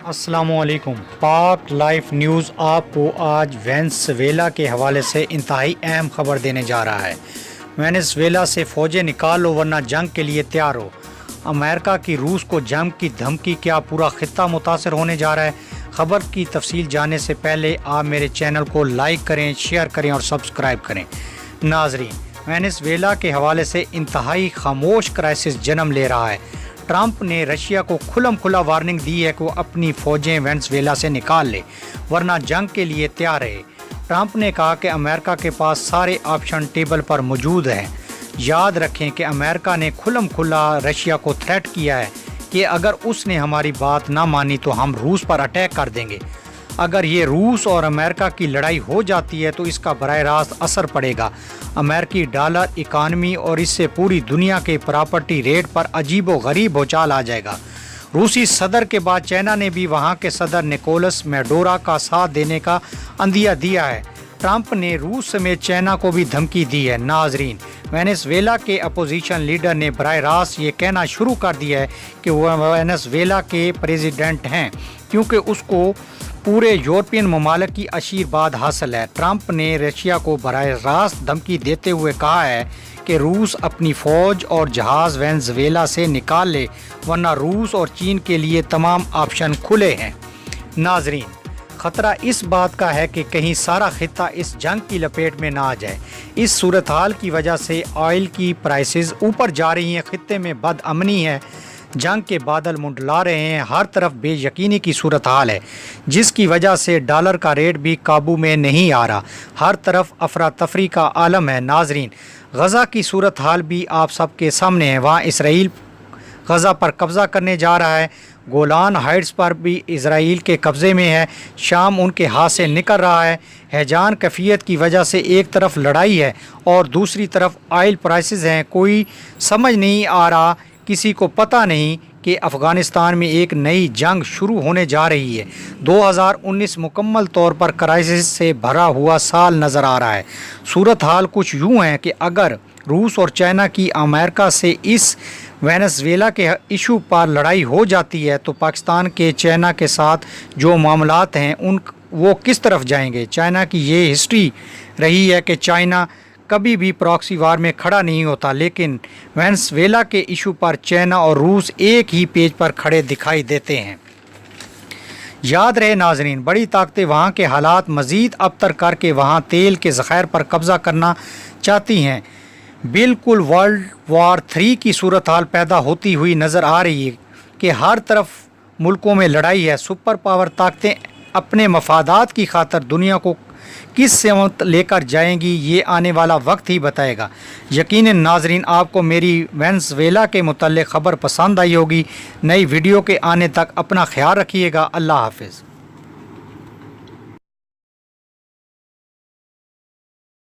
अस्सलाम वालेकुम। पाक लाइफ न्यूज़ आपको आज वेनेज़ुएला के हवाले से इंतहाई अहम खबर देने जा रहा है। वेनेज़ुएला से फ़ौजें निकाल लो वरना जंग के लिए तैयार हो। अमेरिका की रूस को जंग की धमकी, क्या पूरा खित्ता मुतासर होने जा रहा है? खबर की तफसील जानने से पहले आप मेरे चैनल को लाइक करें, शेयर करें और सब्सक्राइब करें। नाजरीन, वेनेज़ुएला के हवाले से इंतहाई खामोश क्राइसिस जन्म ले रहा है। ट्रंप ने रशिया को खुल्लम खुला वार्निंग दी है कि वो अपनी फ़ौजें वेनेज़ुएला से निकाल ले वरना जंग के लिए तैयार रहे। ट्रंप ने कहा कि अमेरिका के पास सारे ऑप्शन टेबल पर मौजूद हैं। याद रखें कि अमेरिका ने खुल्लम खुला रशिया को थ्रेट किया है कि अगर उसने हमारी बात ना मानी तो हम रूस पर अटैक कर देंगे। अगर ये रूस और अमेरिका की लड़ाई हो जाती है तो इसका बराह रास्त असर पड़ेगा अमेरिकी डॉलर इकानमी और इससे पूरी दुनिया के प्रॉपर्टी रेट पर अजीब व गरीब भूचाल आ जाएगा। रूसी सदर के बाद चाइना ने भी वहाँ के सदर निकोलस मैडोरा का साथ देने का अंदिया दिया है। ट्रंप ने रूस समेत चाइना को भी धमकी दी है। नाजरीन, वेनेज़ुएला के अपोजिशन लीडर ने बराह रास्त ये कहना शुरू कर दिया है कि वह वेनेज़ुएला के प्रेसिडेंट हैं क्योंकि उसको पूरे यूरोपियन ममालिक की आशीर्वाद हासिल है। ट्रंप ने रशिया को बराह रास्त धमकी देते हुए कहा है कि रूस अपनी फ़ौज और जहाज़ वेनेज़ुएला से निकाल ले वरना रूस और चीन के लिए तमाम ऑप्शन खुले हैं। नाजरीन, ख़तरा इस बात का है कि कहीं सारा खित्ता इस जंग की लपेट में ना आ जाए। इस सूरत हाल की वजह से ऑयल की प्राइसेस ऊपर जा रही हैं, खित्ते में बदअमनी है, जंग के बादल मुंडला रहे हैं, हर तरफ बेयकीनी की सूरत हाल है जिसकी वजह से डॉलर का रेट भी काबू में नहीं आ रहा। हर तरफ अफरा तफरी का आलम है। नाजरीन, गज़ा की सूरत हाल भी आप सबके सामने है। वहाँ इसराइल गज़ा पर कब्ज़ा करने जा रहा है। गोलान हाइट्स पर भी इसराइल के कब्ज़े में है। शाम उनके हाथ से निकल रहा है। हैजान कैफियत की वजह से एक तरफ लड़ाई है और दूसरी तरफ ऑयल प्राइसेस हैं। कोई समझ नहीं आ रहा, किसी को पता नहीं कि अफ़गानिस्तान में एक नई जंग शुरू होने जा रही है। 2019 मुकम्मल तौर पर क्राइसिस से भरा हुआ साल नज़र आ रहा है। सूरत हाल कुछ यूँ है कि अगर रूस और चाइना की अमेरिका से इस वेनेज़ुएला के इशू पर लड़ाई हो जाती है तो पाकिस्तान के चाइना के साथ जो मामलात हैं वो किस तरफ जाएंगे। चाइना की ये हिस्ट्री रही है कि चाइना कभी भी प्रॉक्सी वार में खड़ा नहीं होता, लेकिन वेनेज़ुएला के इशू पर चाइना और रूस एक ही पेज पर खड़े दिखाई देते हैं। याद रहे नाजरीन, बड़ी ताकतें वहाँ के हालात मज़ीद अबतर करके वहाँ तेल के ज़ख़ायर पर कब्ज़ा करना चाहती हैं। बिल्कुल वर्ल्ड वार 3 की सूरत हाल पैदा होती हुई नज़र आ रही है कि हर तरफ मुल्कों में लड़ाई है। सुपर पावर ताकतें अपने मफादात की खातर दुनिया को किस सेमत लेकर जाएंगी ये आने वाला वक्त ही बताएगा। यकीनन नाजरीन, आपको मेरी वेनेज़ुएला के मुतल्लिक़ ख़बर पसंद आई होगी। नई वीडियो के आने तक अपना ख्याल रखिएगा। अल्लाह हाफ़िज़।